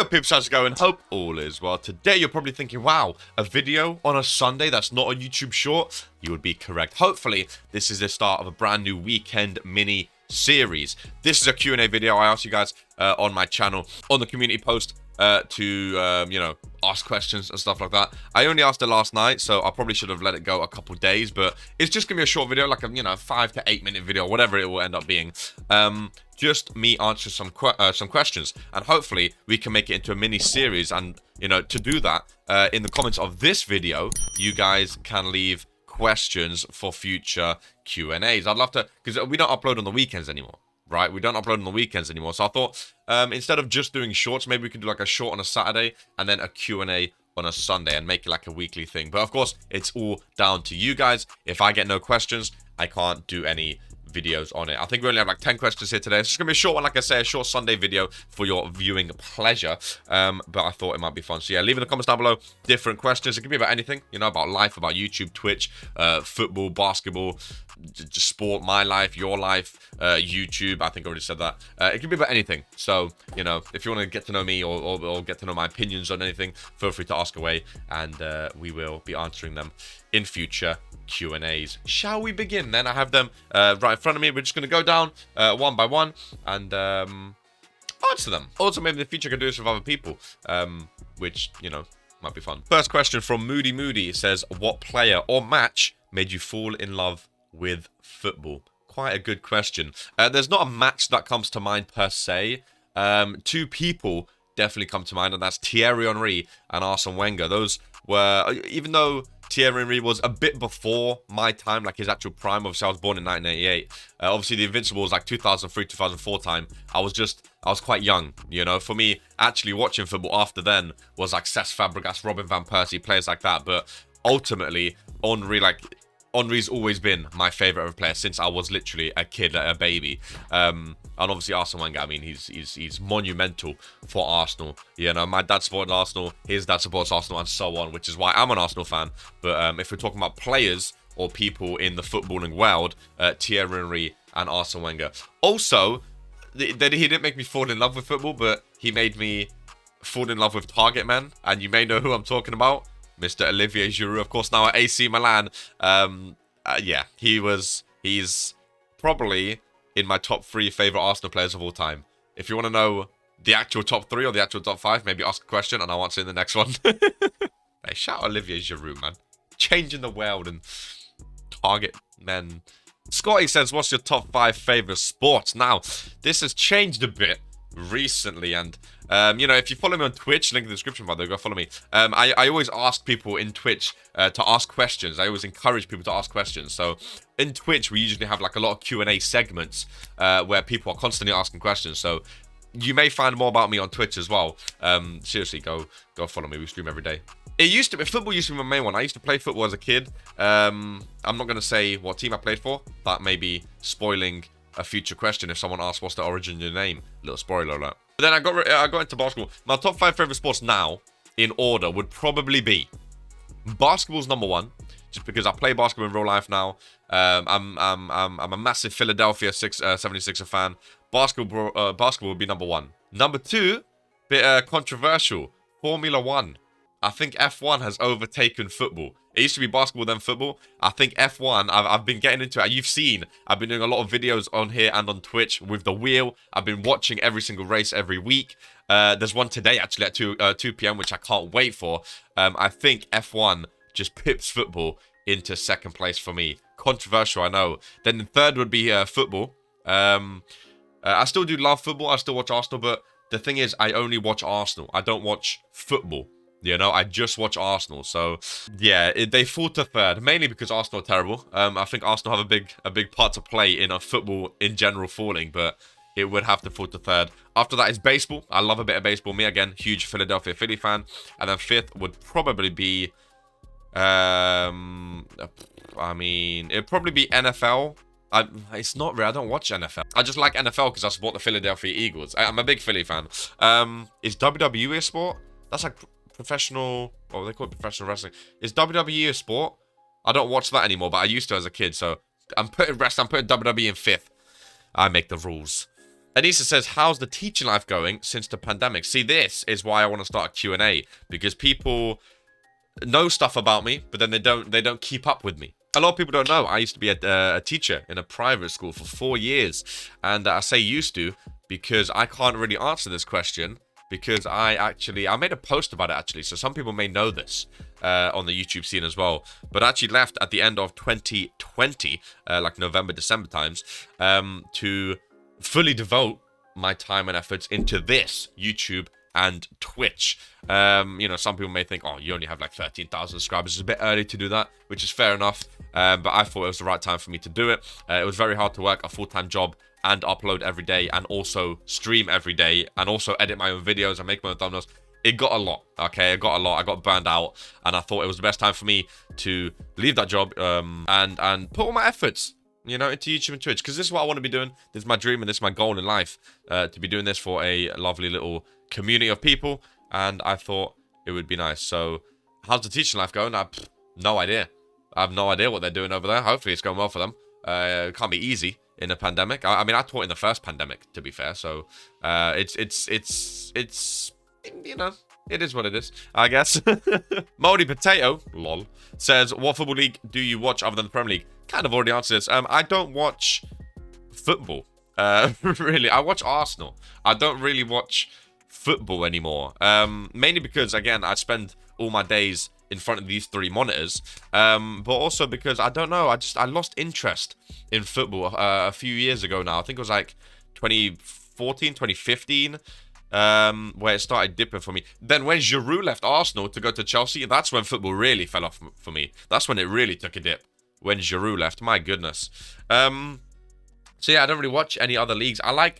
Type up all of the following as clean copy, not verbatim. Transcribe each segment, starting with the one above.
Yo peeps, how's it going? Hope all is well. Today you're probably thinking, wow, a video on a Sunday that's not a YouTube short? You would be correct. Hopefully this is the start of a brand new weekend mini series. This is a Q&A video. I asked you guys on my channel, on the community post, to you know, ask questions and stuff like that. I only asked it last night, so I probably should have let it go a couple days, but it's just gonna be a short video, like a, you know, 5 to 8 minute video, whatever it will end up being. Just me answer some questions, and hopefully we can make it into a mini series. And you know, to do that, in the comments of this video, you guys can leave questions for future Q&As. I'd love to, because we don't upload on the weekends anymore. Right, we don't upload on the weekends anymore, so I thought instead of just doing shorts, maybe we could do like a short on a Saturday and then a Q&A on a Sunday and make it like a weekly thing. But of course, it's all down to you guys. If I get no questions, I can't do any videos on it. I think we only have like 10 questions here today. It's just gonna be a short one, like I say, a short Sunday video for your viewing pleasure. But I thought it might be fun. So yeah, leave in the comments down below different questions. It could be about anything, you know, about life, about YouTube, Twitch, football, basketball, just sport, my life, your life, YouTube. I think I already said that. It could be about anything. So, you know, if you want to get to know me or get to know my opinions on anything, feel free to ask away, and we will be answering them in future Q&As. Shall we begin then? I have them right in front of me. We're just going to go down one by one and answer them. Also, maybe in the future I can do this with other people, which, you know, might be fun. First question from Moody Moody. It says, what player or match made you fall in love with football? Quite a good question. There's not a match that comes to mind per se. Two people definitely come to mind, and that's Thierry Henry and Arsene Wenger. Those were, even though Thierry Henry was a bit before my time, like his actual prime. Obviously, I was born in 1988. Obviously, the Invincibles, like 2003, 2004 time. I was quite young, you know. For me, actually watching football after then was like Cesc Fabregas, Robin van Persie, players like that. But ultimately, Henry's always been my favourite ever player since I was literally a kid, a baby. And obviously Arsene Wenger, I mean, he's monumental for Arsenal. You know, my dad supported Arsenal, his dad supports Arsenal, and so on, which is why I'm an Arsenal fan. But if we're talking about players or people in the footballing world, Thierry Henry and Arsene Wenger. Also, he didn't make me fall in love with football, but he made me fall in love with target men. And you may know who I'm talking about. Mr. Olivier Giroud, of course, now at AC Milan. Yeah, he's probably in my top 3 favourite Arsenal players of all time. If you want to know the actual top 3 or the actual top 5, maybe ask a question and I'll answer in the next one. Hey, shout out Olivier Giroud, man. Changing the world and target men. Scotty says, what's your top 5 favourite sports? Now, this has changed a bit recently, and you know, if you follow me on Twitch, link in the description, by the way, go follow me. I always ask people in Twitch to ask questions. I always encourage people to ask questions. So in Twitch, we usually have like a lot of Q&A segments where people are constantly asking questions. So you may find more about me on Twitch as well. Seriously, go follow me. We stream every day. Football used to be my main one. I used to play football as a kid. I'm not going to say what team I played for. That may be spoiling a future question if someone asks what's the origin of your name. Little spoiler alert. But then I got into basketball. My top 5 favorite sports now, in order, would probably be basketball's number 1, just because I play basketball in real life now. I'm a massive Philadelphia 76er fan. Basketball would be number 1. Number 2, bit controversial, Formula 1. I think F1 has overtaken football. It used to be basketball, then football. I think F1, I've been getting into it. You've seen, I've been doing a lot of videos on here and on Twitch with the wheel. I've been watching every single race every week. There's one today, actually, at 2 p.m., which I can't wait for. I think F1 just pips football into second place for me. Controversial, I know. Then the third would be football. I still do love football. I still watch Arsenal, but the thing is, I only watch Arsenal. I don't watch football. You know, I just watch Arsenal. So, yeah, they fall to third, mainly because Arsenal are terrible. I think Arsenal have a big part to play in football in general falling, but it would have to fall to third. After that is baseball. I love a bit of baseball. Me, again, huge Philadelphia Philly fan. And then 5th would probably be, I mean, it'd probably be NFL. It's not real. I don't watch NFL. I just like NFL because I support the Philadelphia Eagles. I'm a big Philly fan. Is WWE a sport? That's like professional, well, they call it professional wrestling. Is WWE a sport? I don't watch that anymore, but I used to as a kid. So I'm putting WWE in 5th. I make the rules. Anissa says, how's the teaching life going since the pandemic? See, this is why I want to start a Q&A, because people know stuff about me, but then they don't keep up with me. A lot of people don't know I used to be a teacher in a private school for 4 years, and I say used to because I can't really answer this question, because I made a post about it actually, so some people may know this on the YouTube scene as well, but I actually left at the end of 2020, like November, December times, to fully devote my time and efforts into this YouTube and Twitch. You know, some people may think, oh, you only have like 13,000 subscribers. It's a bit early to do that, which is fair enough. But I thought it was the right time for me to do it. It was very hard to work a full-time job and upload every day and also stream every day and also edit my own videos and make my own thumbnails. It got a lot, okay? It got a lot. I got burned out, and I thought it was the best time for me to leave that job and put all my efforts, you know, into YouTube and Twitch, because this is what I want to be doing. This is my dream and this is my goal in life, to be doing this for a lovely little community of people, and I thought it would be nice. So, how's the teaching life going? I have no idea. I have no idea what they're doing over there. Hopefully, it's going well for them. It can't be easy in a pandemic. I mean, I taught in the first pandemic, to be fair. So, it's you know, it is what it is, I guess. Moldy Potato, lol, says, what football league do you watch other than the Premier League? Kind of already answered this. I don't watch football. Really, I watch Arsenal. I don't really watch football anymore. Mainly because, again, I spend all my days in front of these 3 monitors. But also because, I don't know, I lost interest in football a few years ago now. I think it was like 2014, 2015. Where it started dipping for me. Then when Giroud left Arsenal to go to Chelsea, that's when football really fell off for me. That's when it really took a dip. When Giroud left, my goodness. So yeah, I don't really watch any other leagues. I like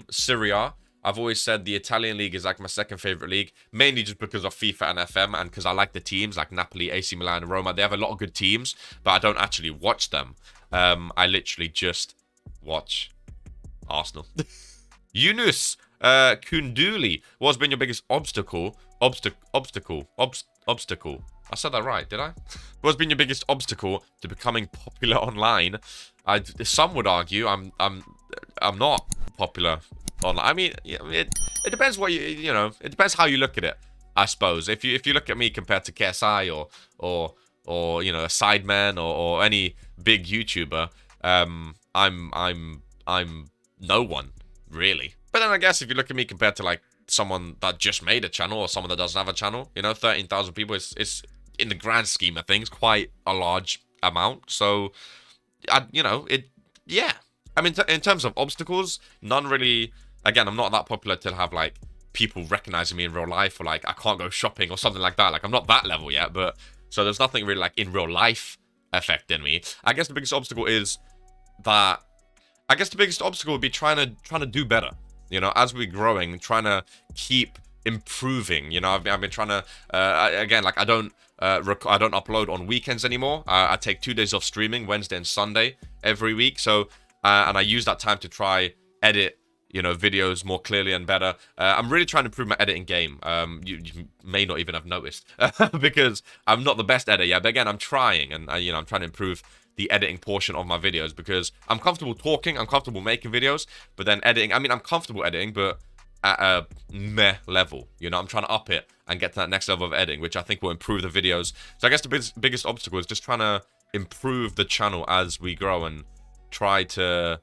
Serie A. I've always said the Italian league is like my second favorite league, mainly just because of FIFA and FM, and because I like the teams like Napoli, AC Milan, and Roma. They have a lot of good teams, but I don't actually watch them. I literally just watch Arsenal. Yunus Kunduli, what's been your biggest obstacle? Obstacle. I said that right, did I? What's been your biggest obstacle to becoming popular online? Some would argue I'm not popular online. I mean, it depends what you know. It depends how you look at it, I suppose. If you look at me compared to KSI or you know, a Sideman or any big YouTuber, I'm no one really. But then I guess if you look at me compared to like someone that just made a channel or someone that doesn't have a channel, you know, 13,000 people is in the grand scheme of things quite a large amount. So, you know, yeah. I mean, in terms of obstacles, none really. Again, I'm not that popular to have like people recognizing me in real life, or like I can't go shopping or something like that. Like I'm not that level yet, but so there's nothing really like in real life affecting me. I guess the biggest obstacle is that. I guess the biggest obstacle would be trying to do better. You know, as we're growing, trying to keep improving. You know, I've been trying to again, like I don't upload on weekends anymore. I take 2 days off streaming, Wednesday and Sunday every week. So and I use that time to try edit, you know, videos more clearly and better. I'm really trying to improve my editing game. You may not even have noticed because I'm not the best editor yet. But again, I'm trying, and you know, I'm trying to improve the editing portion of my videos, because I'm comfortable talking, I'm comfortable making videos, but then editing, I mean, I'm comfortable editing, but at a meh level, you know, I'm trying to up it and get to that next level of editing, which I think will improve the videos. So I guess the biggest obstacle is just trying to improve the channel as we grow and try to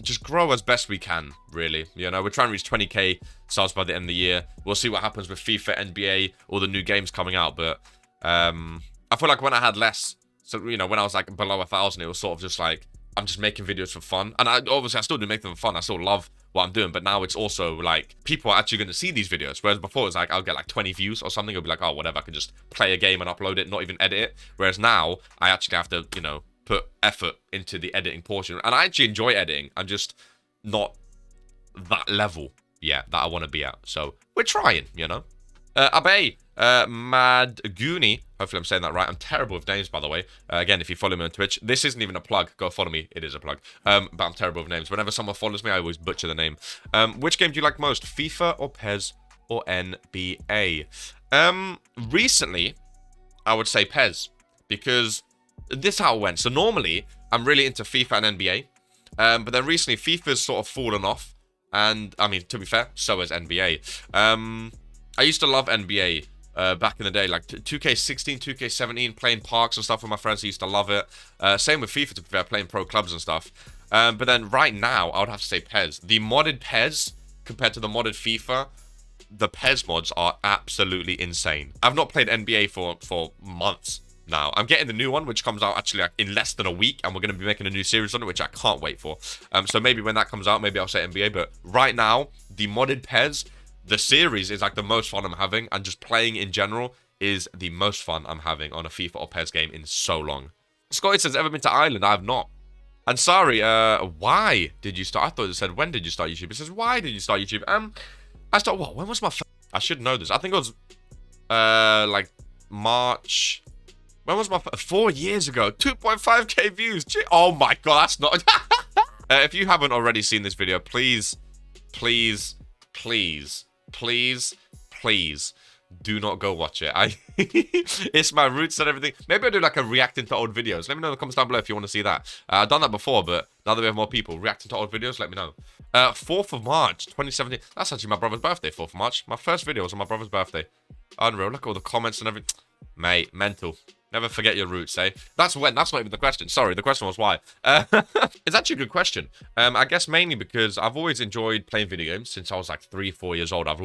just grow as best we can, really. You know, we're trying to reach 20k subs by the end of the year. We'll see what happens with FIFA, NBA, all the new games coming out, but I feel like when I had less, so, you know, when I was like below 1,000, it was sort of just like, I'm just making videos for fun. And obviously I still do make them for fun. I still love what I'm doing. But now it's also like, people are actually going to see these videos. Whereas before it was like, I'll get like 20 views or something. It'll be like, oh, whatever, I can just play a game and upload it, not even edit it. Whereas now, I actually have to, you know, put effort into the editing portion. And I actually enjoy editing. I'm just not that level yet that I want to be at. So we're trying, you know. Abe, Mad Goonie, hopefully I'm saying that right. I'm terrible with names, by the way. Again, if you follow me on Twitch, this isn't even a plug. Go follow me. It is a plug. But I'm terrible with names. Whenever someone follows me, I always butcher the name. Which game do you like most? FIFA or PES or NBA? Recently, I would say PES, because this is how it went. So normally, I'm really into FIFA and NBA. But then recently, FIFA's sort of fallen off. And, I mean, to be fair, so has NBA. I used to love NBA back in the day, like 2K16, 2K17, playing parks and stuff with my friends. I used to love it. Same with FIFA, to be fair, playing pro clubs and stuff. But then right now, I would have to say PES. The modded PES compared to the modded FIFA, the PES mods are absolutely insane. I've not played NBA for months now. I'm getting the new one, which comes out actually like in less than a week, and we're going to be making a new series on it, which I can't wait for. So maybe when that comes out, maybe I'll say NBA. But right now, the modded PES, the series is like the most fun I'm having, and just playing in general is the most fun I'm having on a FIFA or PES game in so long. Scotty says, ever been to Ireland? I have not. And sorry, why did you start? I thought it said, when did you start YouTube? It says, why did you start YouTube? I started, what? When was my I should know this. I think it was, like, March. When was my 4 years ago? 2.5k views. Oh my god, that's not... if you haven't already seen this video, please, please, please, please, please, do not go watch it. It's my roots and everything. Maybe I'll do like a reacting to old videos. Let me know in the comments down below if you want to see that. I've done that before, but now that we have more people reacting to old videos, let me know. 4th of March, 2017. That's actually my brother's birthday, 4th of March. My first video was on my brother's birthday. Unreal. Look at all the comments and everything. Mate, mental. Never forget your roots, eh? That's when. That's not even the question. Sorry, the question was why. It's actually a good question. I guess mainly because I've always enjoyed playing video games since I was like 3-4 years old. I've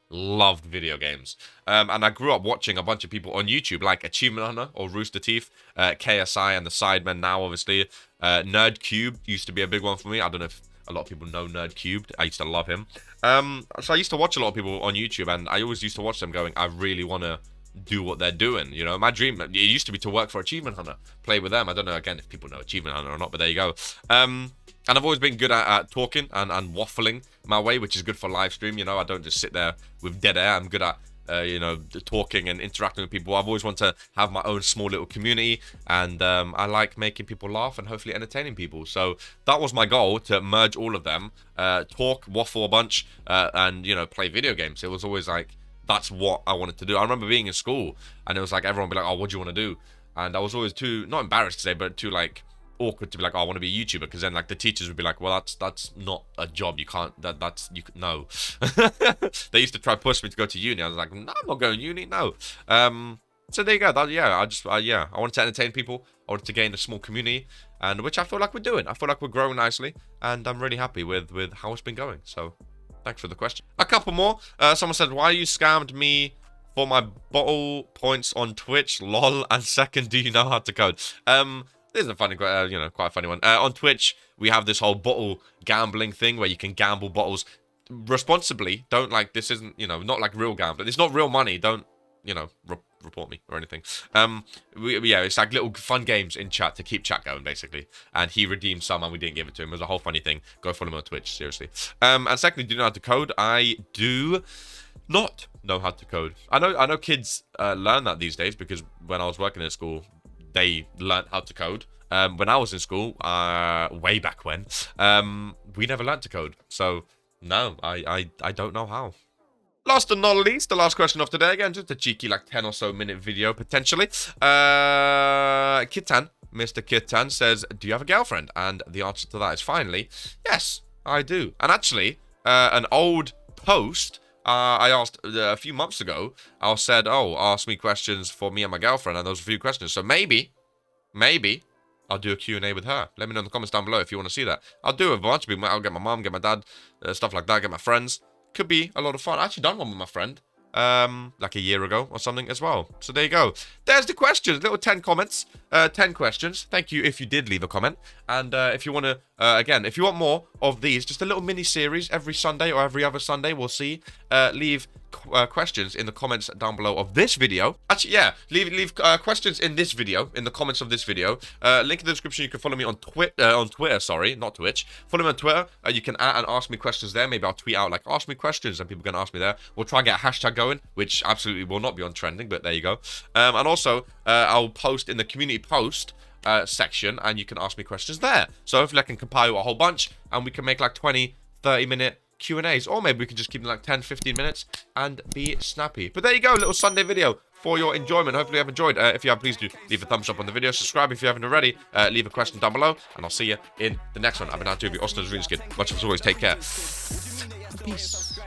loved video games. And I grew up watching a bunch of people on YouTube like Achievement Hunter or Rooster Teeth, KSI and the Sidemen now, obviously. Nerd Cube used to be a big one for me. I don't know if a lot of people know Nerd Cubed. I used to love him. So I used to watch a lot of people on YouTube, and I always used to watch them going, I really want to do what they're doing, you know. My dream, it used to be to work for Achievement Hunter, play with them. I don't know, again, if people know Achievement Hunter or not, but there you go. And I've always been good at talking and waffling my way, which is good for live stream, you know. I don't just sit there with dead air. I'm good at, you know, talking and interacting with people. I've always wanted to have my own small little community, and I like making people laugh and hopefully entertaining people. So that was my goal, to merge all of them, talk, waffle a bunch, and, you know, play video games. It was always like, that's what I wanted to do. I remember being in school, and it was like, everyone would be like, oh, what do you want to do? And I was always too, not embarrassed to say, but too like awkward to be like, oh, I want to be a YouTuber, because then like the teachers would be like, well, that's not a job. You can't, no. They used to try to push me to go to uni. I was like, no, I'm not going to uni, no. So there you go. I wanted to entertain people. I wanted to gain a small community, and which I feel like we're doing. I feel like we're growing nicely, and I'm really happy with how it's been going. So thanks for the question. A couple more. Someone said, why you scammed me for my bottle points on Twitch? Lol. And second, do you know how to code? This is a funny, you know, quite a funny one. On Twitch, we have this whole bottle gambling thing where you can gamble bottles responsibly. Don't, like, this isn't, you know, not like real gambling. It's not real money. Don't, you know, report me or anything. Yeah, it's like little fun games in chat to keep chat going, basically. And he redeemed some, and we didn't give it to him. It was a whole funny thing. Go follow him on Twitch, seriously. And secondly, do you know how to code? I do not know how to code. I know kids learn that these days, because when I was working at school, they learned how to code. When I was in school, way back when, we never learned to code. So no, I don't know how. Last and not least, the last question of today. Again, just a cheeky, like, 10 or so minute video, potentially. Kitan, Mr. Kitan says, do you have a girlfriend? And the answer to that is finally, yes, I do. And actually, an old post I asked a few months ago, I said, oh, ask me questions for me and my girlfriend. And there was a few questions. So maybe I'll do a Q&A with her. Let me know in the comments down below if you want to see that. I'll do a bunch of people. I'll get my mom, get my dad, stuff like that, get my friends. Could be a lot of fun. I actually done one with my friend like a year ago or something as well. So there you go. There's the questions. Little 10 comments. 10 questions. Thank you if you did leave a comment. And if you want to, again, if you want more of these, just a little mini series every Sunday or every other Sunday, we'll see. Leave questions in the comments down below of this video. Actually, yeah, leave questions in this video, in the comments of this video. Link in the description. You can follow me on Twitter, sorry, not Twitch. Follow me on Twitter. You can add and ask me questions there. Maybe I'll tweet out like, ask me questions, and people can ask me there. We'll try and get a hashtag going, which absolutely will not be on trending, but there you go. And also, I'll post in the community post section, and you can ask me questions there. So hopefully I can compile a whole bunch, and we can make like 20, 30-minute Q&As, or maybe we can just keep them like 10, 15 minutes and be snappy. But there you go, little Sunday video for your enjoyment. Hopefully you have enjoyed. If you have, please do leave a thumbs up on the video. Subscribe if you haven't already. Leave a question down below, and I'll see you in the next one. I've been out to be Austin's Runeskin. Much as always, take care. Peace.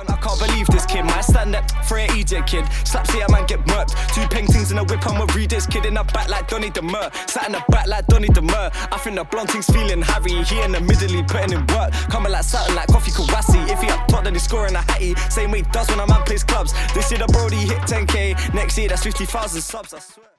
I can't believe this kid, man. Stand up for an EJ kid. Slaps here, man, get murked. 2 paintings in a whip, I'ma read this kid in the back like Donny Demur. Sat in the back like Donny Demur. I think the blonde thing's feeling Harry. He in the middle, he putting in work. Coming like something like Coffee Kawasi. If he up top, then he's scoring a hattie. Same way he does when a man plays clubs. This year the Brody hit 10k. Next year, that's 50,000 subs, I swear.